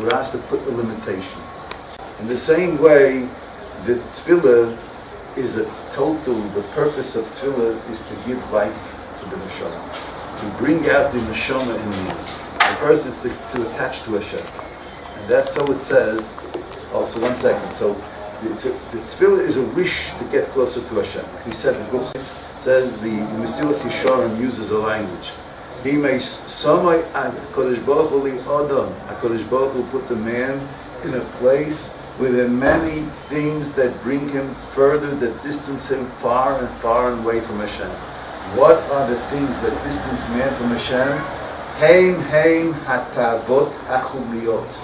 We're asked to put a limitation. In the same way, the tefillah is a total, the purpose of tefillah is to give life to the neshama, to bring out the neshama in you. The person is to attach to Hashem. And that's so it says, so 1 second. So the tefillah is a wish to get closer to Hashem. He said, it says the Mesilas Yesharim uses a language. He may Tsama HaKodesh Baruch Hu li Adam. HaKodesh Baruch Hu put the man in a place where there are many things that bring him further, that distance him far and away from Hashem. What are the things that distance man from Hashem? Heim hatavot hachumliot.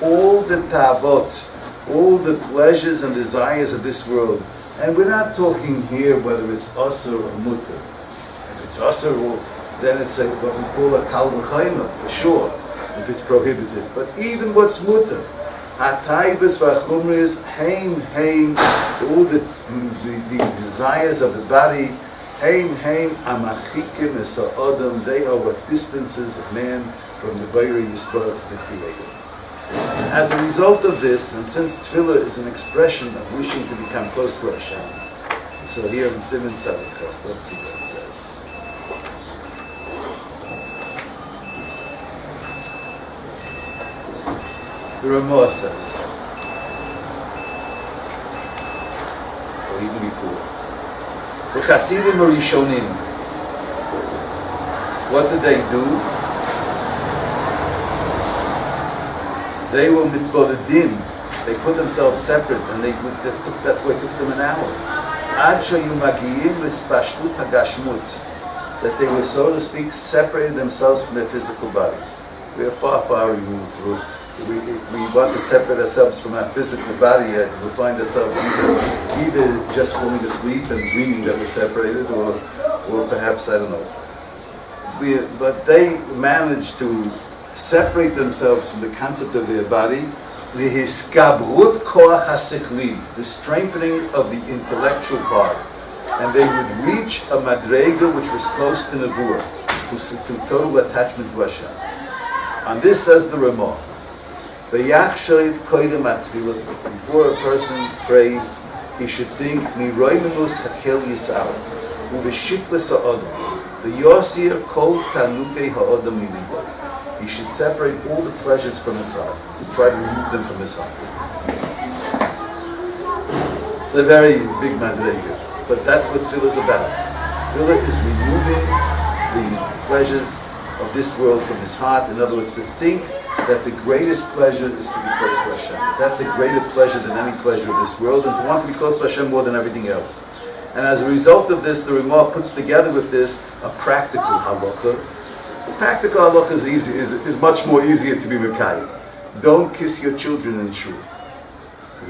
All the tavot, all the pleasures and desires of this world. And we're not talking here whether it's asur or mutter. If it's asur, then it's what we call a kal v'chayma, for sure, if it's prohibited. But even what's mutter, hatayvus v'achumris, heim, all the desires of the body, heim, amachikim esa'adam, they are what distances a man from the Bari Yisbarach, the Creator. As a result of this, and since tefillah is an expression of wishing to become close to Hashem, so here in Siman Tzadiches, let's see what it says. The Ramah says, or even before, the Chasidim Rishonim, what did they do? They were mitboledim. They put themselves separate, and that's why it took them an hour. Ad shayu magiyim l'spashtut hagashmut, that they were, so to speak, separated themselves from their physical body. We are far removed. If we want to separate ourselves from our physical body, we'll find ourselves either just falling asleep and dreaming that we're separated, or perhaps, I don't know. But they managed to separate themselves from the concept of their body, the strengthening of the intellectual part, and they would reach a madrega which was close to nevuah, to total attachment to Hashem. On this says the Ramah, before a person prays, he should think, he should separate all the pleasures from his heart, to try to remove them from his heart. It's a very big madrega, but that's what tefillah is about. Tefillah is removing the pleasures of this world from his heart. In other words, to think that the greatest pleasure is to be close to Hashem. That's a greater pleasure than any pleasure of this world, and to want to be close to Hashem more than everything else. And as a result of this, the Ramah puts together with this a practical halacha. The practical halacha is easy, is much more easier to be mekayim. Don't kiss your children in shul.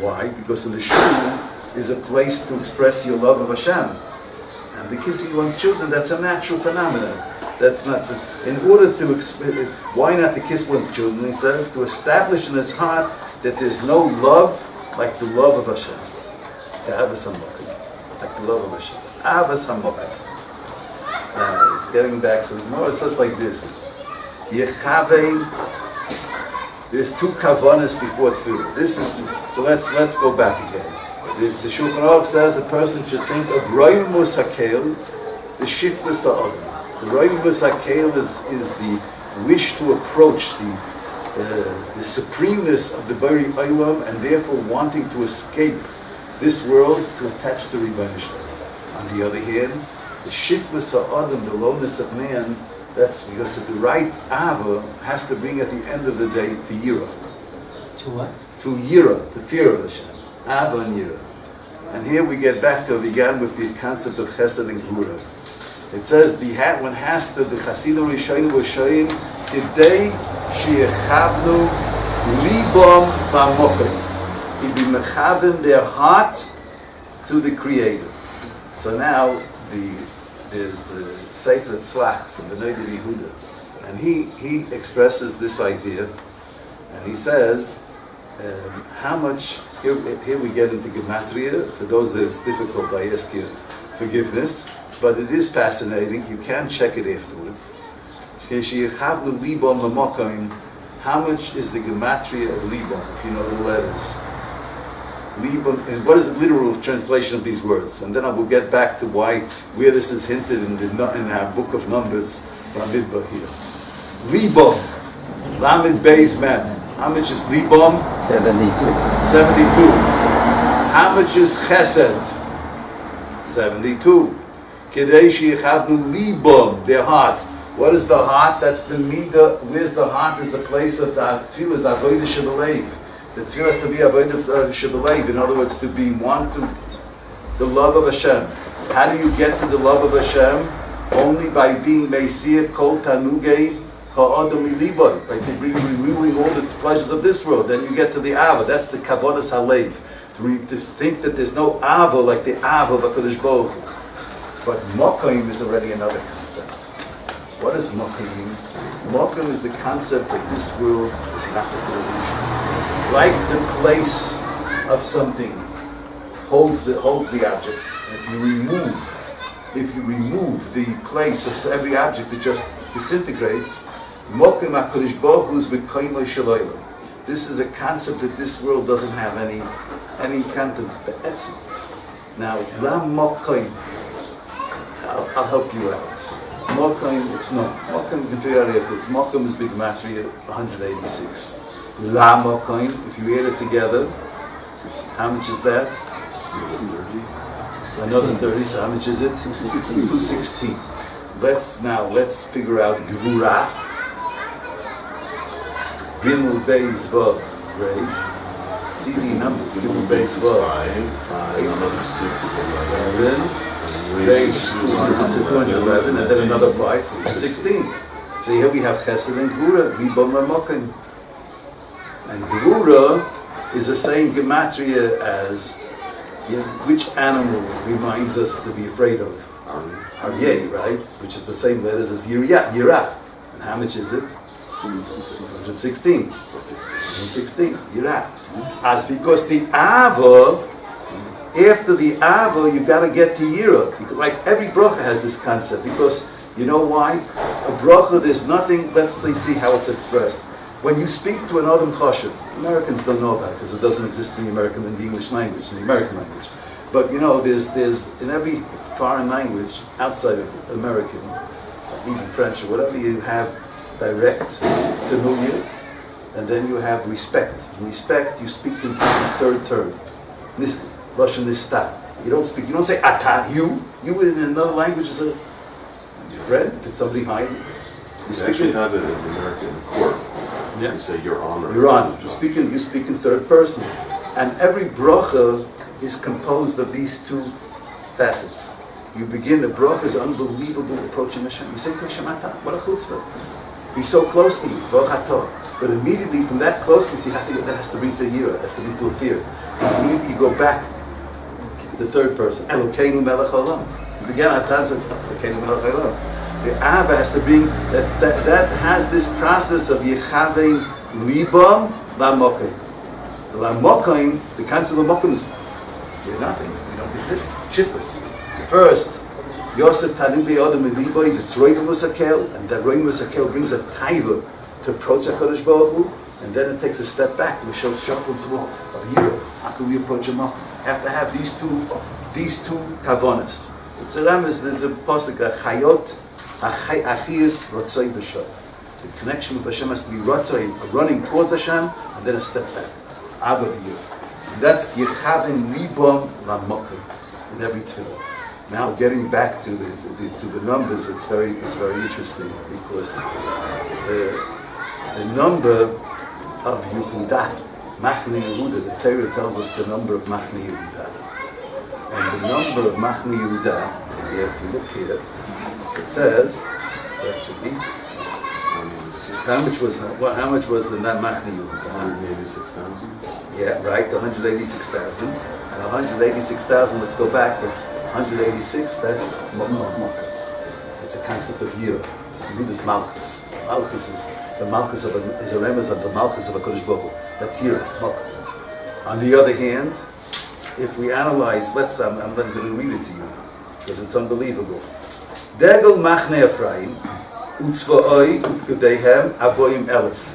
Why? Because in the shul is a place to express your love of Hashem. And the kissing one's children, that's a natural phenomenon. That's not, in order to, why not to kiss one's children? He says, to establish in his heart that there's no love like the love of Hashem. Like the love of Hashem. Avas hamokim. It's getting back, so the Gemara says like this. Yechavein, there's two kavanas before tefillah. This is, so let's go back again. The Shulchan Aruch says the person should think of Roimus HaKel, the shiftless ha'adam. The Roimus HaKel is the wish to approach the supremeness of the Bari Olam, and therefore wanting to escape this world to attach to Rebbeinu Shalom. On the other hand, the shiftless ha'adam, the lowness of man, that's because the right ava has to bring at the end of the day to Yira. To what? To Yira, to fear of Hashem. Ava and Yira. And here we get back to, began with the concept of Chesed and Gvura. It says one has to, the Chasidim Rishonim V'Shoyim, Kidei Sheyechavnu Libam B'Mokim. He be mechavim their heart to the Creator. So now there's Sefer Tzlach from the Noda Yehuda, and he expresses this idea, and he says, how much, here we get into Gematria. For those that it's difficult, I ask you forgiveness, but it is how How much is the gematria of Libam, if you know the letters? Libam, and what is the literal translation of these words? And then I will get back to where this is hinted in our book of Numbers, Bamidbar here. Libam, Lamed Beis Mem. How much is Libam? 72. How much is Chesed? 72. Kedei sheyichavnu Libam, their heart. What is the heart? That's the midah. Where's the heart? Is the place of the tefillah, is avodah shebelev. The tefillah has to be avodah shebelev. In other words, to be one to the love of Hashem. How do you get to the love of Hashem? Only by being meisir kol tanugei ha'adam milibay, by removing all the pleasures of this world. Then you get to the ava. That's the kavanas halev. To think that there's no ava like the ava of HaKodesh Baruch Hu. But mokaim is already another concept. What is mokaim? Mokaim is the concept that this world is not the illusion. Like the place of something holds the object. And if you remove the place of every object, it just disintegrates. Mokaim HaKodesh Baruch Hu is b'koymo shalayla. This is a concept that this world doesn't have any kind of be'etzim. Now, lam mokaim. I'll help you out. Mokaim, it's not. Mokaim, you can figure out afterwards. Mokaim is big matri 186. La mokaim, if you add it together, how much is that? 30. Another 30, so how much is it? 216. Let's figure out Gvura. Gimel Beis Vav Reish. It's easy numbers. Gimel Beis Vav. 5. Another 6 is 11. Reish 211, and then another 5, 16. So here we have Chesed and Gvura, Libam Mokaim. And Gvura is the same gematria as which animal reminds us to be afraid of? Aryeh, right? Which is the same letters as Yirah. And how much is it? 116. 116. Yirah. As because the Ava, after the Ava, you got to get to Yira. Like every bracha has this concept. Because you know why? A bracha, there's nothing. Let's see how it's expressed. When you speak to an Adam Chashav, Americans don't know about it because it doesn't exist in the English language, in the American language. But you know, there's in every foreign language outside of American, even French or whatever, you have direct, familiar, and then you have respect. In respect, you speak in third term. Russian nista. You don't say ata, you. You in another language is a friend, if it's somebody high. You actually have it in American court. Yeah. You say your honor. Your honor. You speak in third person. And every bracha is composed of these two facets. You begin, the bracha is unbelievable approaching Hashem. You say to Hashem, what a chutzpah. He's so close to you, Baruch atah. But immediately from that closeness, that has to bring to a yira, has to bring to a fear. And immediately you go back to the third person. Elokeinu melech haolam. You begin Elokeinu melech haolam. The Abba has to bring, that has this process of Yechavein Libam Lamokim. The Lamokim, the concept of Lamokim is, we're nothing, we don't exist, shiftless. First, Yosef Tanubi Odom Liboy, the Tzroim Musakel, and that Roim Musakel brings a taiva to approach HaKodesh Baruch Hu, and then it takes a step back, we show shuffles of Yiro. How can we approach him up? Have to have these two kavanas. It's a ramas, there's a pasuk, Chayot, Achiyas Rotzoi B'Shav. The connection with Hashem has to be Rotzoi, running towards Hashem, and then a step back. Abba B'Yir. That's Yechavin Libam Lamokim in every tefillah. Now getting back to the numbers, it's very interesting because the number of Yehuda, Machne Yehuda, the Torah tells us the number of Machne Yehuda. And the number of Machne Yehuda, if you look here, it says, let's see, how much was in that Machne Yehuda? 186,000. Yeah, right, 186,000. And 186,000, let's go back, that's 186, that's Mokkah. It's a concept of Yira. Yehuda's Malchus. Malchus is the Malchus is a remez of the Malchus of HaKodesh Baruch Hu. That's Yira, Mokkah. On the other hand, if we analyze, I'm going to read it to you, because it's unbelievable. Degel Machne Ephraim, Utzva'oi Utkudeihem Aboim Elef.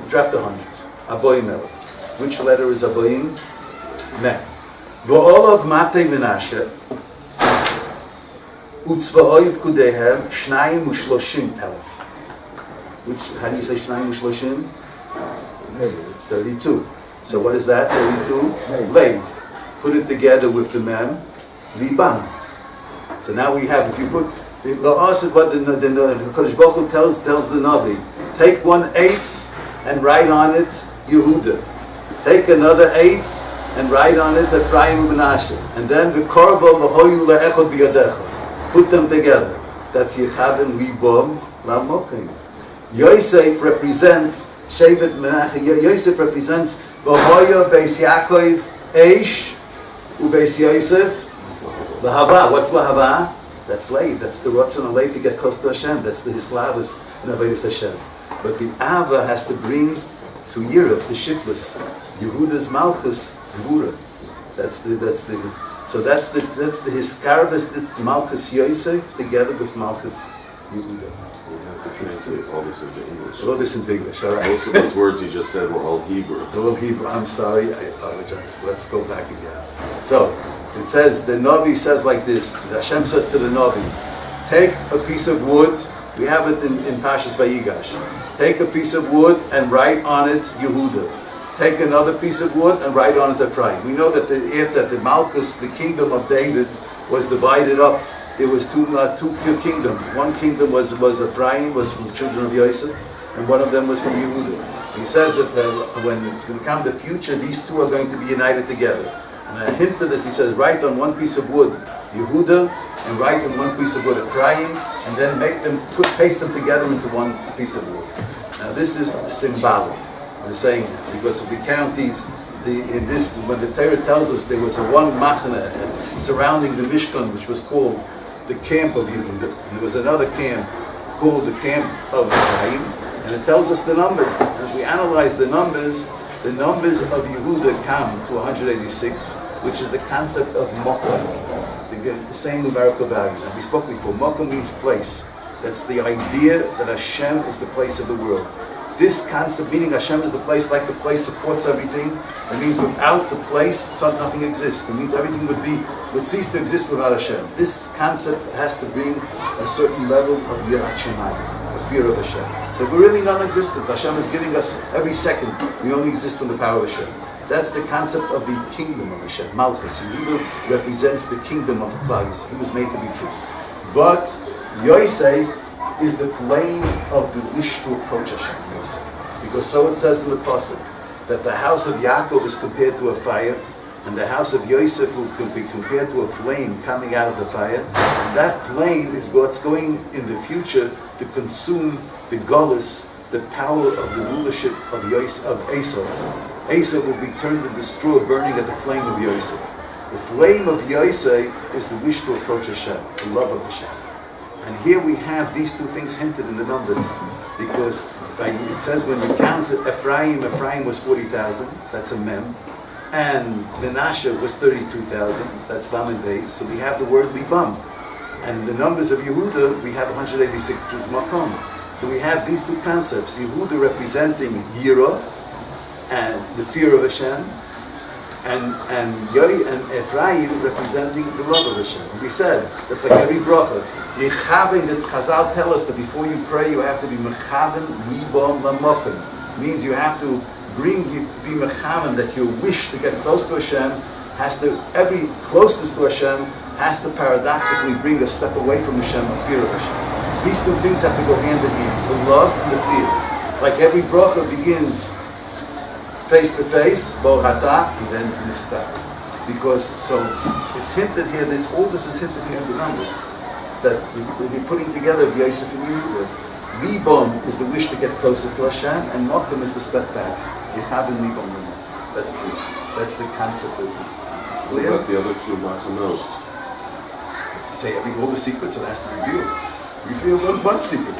Drop the hundreds. Aboyim Elef. Which letter is Aboyim? Mem. V'olav matei Menashe. Utzva'oy pkudehem shnayim u'shloshim elef. Which, how do you say shnayim u'shloshim? 32. So what is that? 32? Leiv. Put it together with the mem. Libam. So now we have, if you put, the HaKodesh Baruch Hu tells the Navi, take 1/8 and write on it Yehuda. Take another 8 and write on it Ephraim and Menashe. And then the korban v'hoyu le'echad biyadecha. Put them together. That's Yechaven Libam Lamokim. Yosef represents Shevet Menashe. Yosef represents v'hoya Beis Yaakov Eish u'Beis Yosef Lahava. What's Lahava? That's Leiv. That's the Ratzon and Leiv to get close to Hashem. That's the Hislavus in Avodas Hashem. But the Ava has to bring to Yira, the Shiflis, Yehuda's Malchus, Gvura. That's the Hiskarvus, this Malchus Yosef together with Malchus Yehuda. We have to translate all this into English. All this into English, all right. Most of those words you just said were all Hebrew. All Hebrew. I'm sorry, I apologize. Let's go back again. So, it says, the Navi says like this, Hashem says to the Navi, take a piece of wood, we have it in Pashas Vayigash, take a piece of wood and write on it Yehuda. Take another piece of wood and write on it Ephraim. We know that after the Malchus, the kingdom of David, was divided up. There was two kingdoms. One kingdom was Ephraim, was from the children of Yosef, and one of them was from Yehuda. He says that when it's going to come the future, these two are going to be united together. And a hint to this, he says, write on one piece of wood Yehuda, and write on one piece of wood Ephraim, and then paste them together into one piece of wood. Now this is symbolic. We're saying, because if we count these, when the Torah tells us there was a one machane surrounding the Mishkan, which was called the camp of Yehuda, and there was another camp called the camp of Ephraim, and it tells us the numbers. And if we analyze the numbers of Yehuda come to 186, which is the concept of Mokkah, the same numerical value. And we spoke before, Mokkah means place. That's the idea that Hashem is the place of the world. This concept, meaning Hashem is the place, like the place supports everything, it means without the place, nothing exists. It means everything would cease to exist without Hashem. This concept has to bring a certain level of Yirat Shemayim, a fear of Hashem. That we're really non-existent. Hashem is giving us every second. We only exist in the power of Hashem. That's the concept of the kingdom of Hashem, Malchus. Yehuda represents the kingdom of the Klal. He was made to be king. But Yosef is the flame of the wish to approach Hashem, Yosef. Because so it says in the Pasuk, that the house of Yaakov is compared to a fire, and the house of Yosef will be compared to a flame coming out of the fire. And that flame is what's going in the future to consume the Golus, the power of the rulership of Esau. Esau will be turned into straw burning at the flame of Yosef. The flame of Yosef is the wish to approach Hashem, the love of Hashem. And here we have these two things hinted in the numbers, because it says when you count Ephraim was 40,000, that's a mem, and Menashe was 32,000, that's Lamed Beis. So we have the word Libam. And in the numbers of Yehuda, we have 186, which is Makom. So we have these two concepts, Yehuda representing Yira, and the fear of Hashem, and Ephraim representing the love of Hashem. And we said, that's like every bracha. Yechaven, that Chazal tell us that before you pray, you have to be Mechaven Libam Lamokim. Means you have to be Mechaven, that your wish to get close to Hashem every closeness to Hashem has to paradoxically bring a step away from Hashem and fear of Hashem. These two things have to go hand in hand, the love and the fear. Like every bracha begins face to face, bo hata, and then nista. Because so it's hinted here. All this is hinted here in the numbers that we're putting together of Yosef and Yehuda. Libam is the wish to get closer to Hashem, and Mokum is the step back. Yechaven Libam. That's the concept of it. It's clear. What about the other two machanot? You have to say all the secrets it has to reveal. We feel one secret.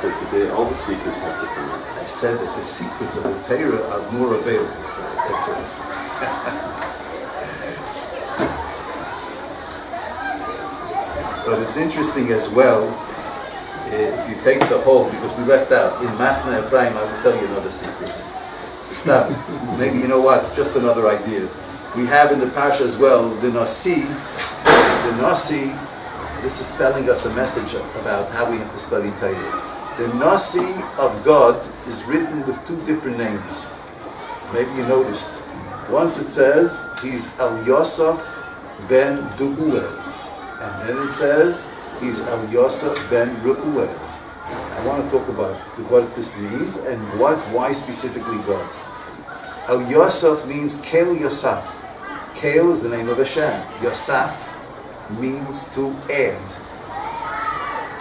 So today all the secrets have to come out. I said that the secrets of the Torah are more available today. That's right. But it's interesting as well if you take the whole, because we left out, in Machna Ephraim, I will tell you another secret. Stop. Maybe you know what, just another idea. We have in the Parsha as well, the Nafshi, this is telling us a message about how we have to study Torah. The Nafshi of God is written with two different names. Maybe you noticed. Once it says, he's El Yosef ben Du'uel. And then it says, he's El Yosef ben Reuel. I want to talk about what this means and why specifically God. El Yosef means Kel Yosef. Kel is the name of Hashem. Yosef means to add.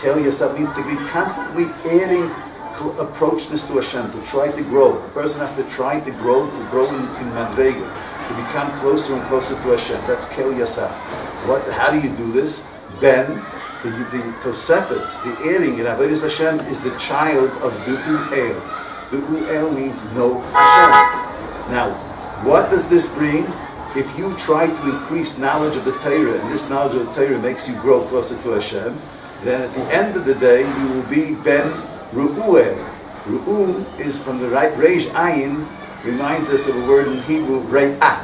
Kel Yosef means to be constantly adding approachness to Hashem, to try to grow. A person has to try to grow in Madrega, to become closer and closer to Hashem. That's Kel Yosef. How do you do this? Ben, the Tosefet, the adding in Avodas Hashem is the child of Du'uel. Du'uel means know Hashem. Now, what does this bring? If you try to increase knowledge of the Torah, and this knowledge of the Torah makes you grow closer to Hashem, then at the end of the day, you will be Ben Reuel. Reuel is from the right, Reish Ayin, reminds us of a word in Hebrew, Re'ah.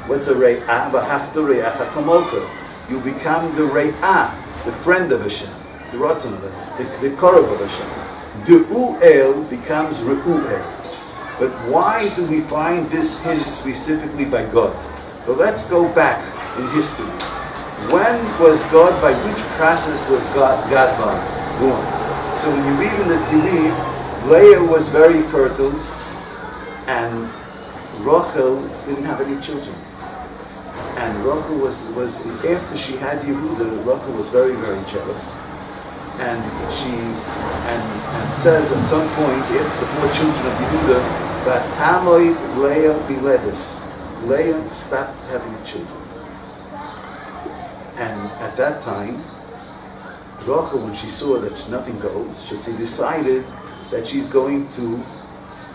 What's a Re'ah? V'hafta re'acha kamocha. You become the Re'ah, the friend of Hashem, the Ratzon of Hashem, the Korov of Hashem. Du'uel becomes Reuel. But why do we find this hint specifically by God? Well, let's go back in history. When was God, by which process was God born? So when you read in the Tehillim, Leah was very fertile and Rachel didn't have any children. And Rachel was after she had Yehuda, Rachel was very, very jealous. And it says at some point, after the 4 children of Yehuda, that Tamoid Leah Biledis, Leah stopped having children. And at that time, Rachel, when she saw that nothing goes, she decided that she's going to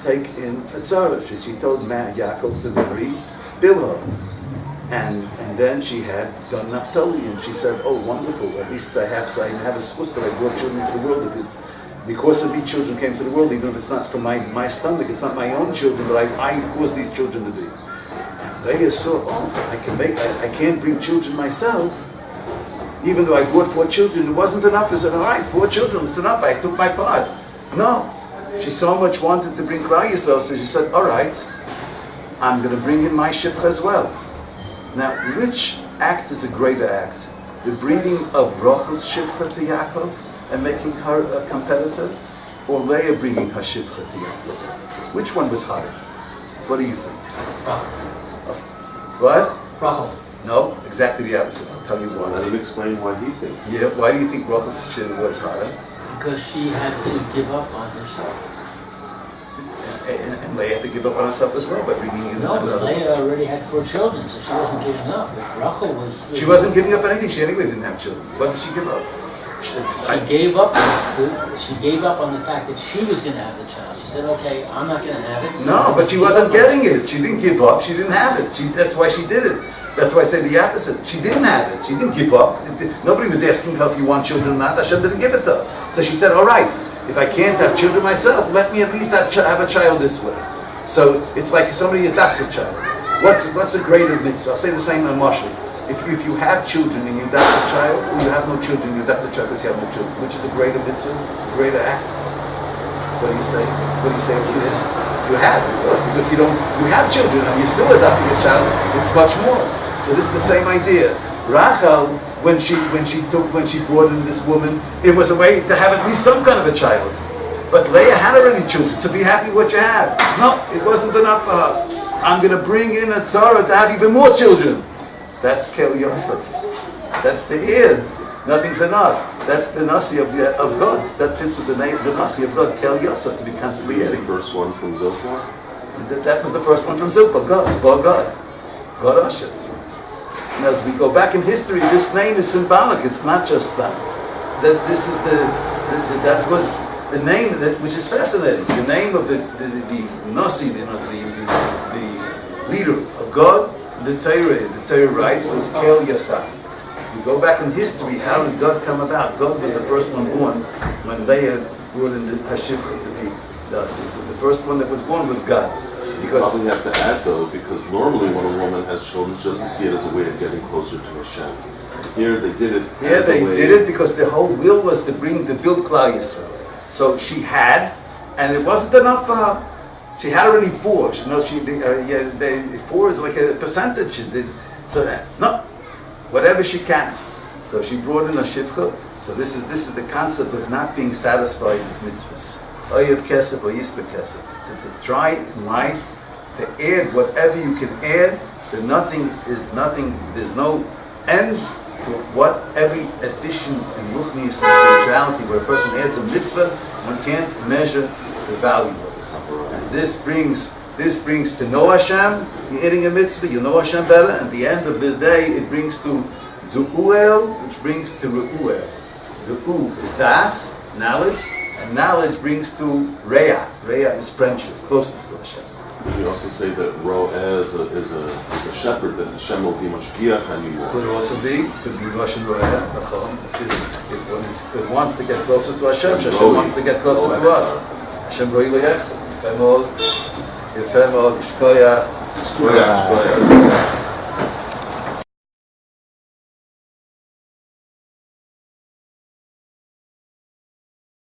take in a tzara. She told Yaakov to marry Bilhah. And then she had done Naphtali, and she said, oh, wonderful, at least I have a schus that I brought children into the world, because of me children came to the world, even if it's not from my stomach, it's not my own children, but I caused these children to be. And Leah saw, I can't bring children myself, even though I brought 4 children, it wasn't enough. I said, all right, 4 children, it's enough, I took my part. No, she so much wanted to bring Klal Yisrael, so she said, all right, I'm going to bring in my shifcha as well. Now, which act is a greater act? The bringing of Rachel's shifcha to Yaakov and making her a competitor, or Leah bringing her shifcha to Yaakov? Which one was harder? What do you think? Rachel. What? Rachel. No, exactly the opposite. I'll tell you why. Let him explain why he thinks. Yeah, why do you think Rachel's shifcha was harder? Because she had to give up on herself. And Leah had to give up on herself as well by bringing in No, but another. Leah already had 4 children, so she wasn't giving up. But Rachel was... She wasn't giving up anything. She anyway didn't have children. What did she give up? She gave up on the fact that she was going to have the child. She said, okay, I'm not going to have it. So No, but she wasn't getting it. She didn't give up. She didn't have it. That's why she did it. That's why I say the opposite. She didn't have it. She didn't give up. Nobody was asking her if you want children or not. Hashem didn't give it to her. So she said, all right, if I can't have children myself, let me at least have a child this way. So it's like somebody adopts a child. What's a greater mitzvah? I'll say the same on Moshe. If you have children and you adopt a child, or you have no children, you adopt a child because you have no children. Which is a greater mitzvah, a greater act? What do you say? What do you say if you didn't? If you have, of course, because you have children and you're still adopting a child, it's much more. So this is the same idea. Rachel, when she brought in this woman, it was a way to have at least some kind of a child. But Leah had already children, so be happy with what you have. No, it wasn't enough for her. I'm going to bring in a tzara to have even more children. That's Kel Yosef. That's the Id. Nothing's enough. That's the Nasi of God. That fits with the name, the Nasi of God, Kel Yosef, to be constantly That's the adding. first one from Zilpah? That was the first one from Zilpah, God Asher. And as we go back in history, this name is symbolic. It's not just that. This is that was the name which is fascinating. The name of the Nasi, the leader of God, the Torah writes, was Kel Yosef. you go back in history, how did God come about? God was the first one born when Leah brought in the Hashivcha to be thus. So the first one that was born was God. Because probably have to add though, because normally when a woman has children, she doesn't see it as a way of getting closer to Hashem. Here they did it. Yeah, they did it because the whole will was to build Klal Yisrael. So she had, and it wasn't enough for her. She had already 4. You know, 4 is like a percentage. She did so. No, whatever she can. So she brought in a shivcha. So this is the concept of not being satisfied with mitzvahs. Oyev kesef or yisbe kesef. To try in life to add whatever you can add. That nothing is nothing. There's no end to what every addition in ruchnius and spirituality, where a person adds a mitzvah, one can't measure the value of it. And this brings to know Hashem. You're adding a mitzvah, you know Hashem better. And at the end of this day, it brings to du'uel, which brings to ru'uel. Du'u is das, knowledge, and knowledge brings to reya. Reya is friendship, closeness to Hashem. You also say that Ro'ez is a shepherd, that Hashem will be mashgiach and you Could also be, Russian Ro'eh, if one wants to get closer to Hashem, Hashem wants to get closer to us. Hashem Ro'eh Yechsel. Yefem od, Shkoyach.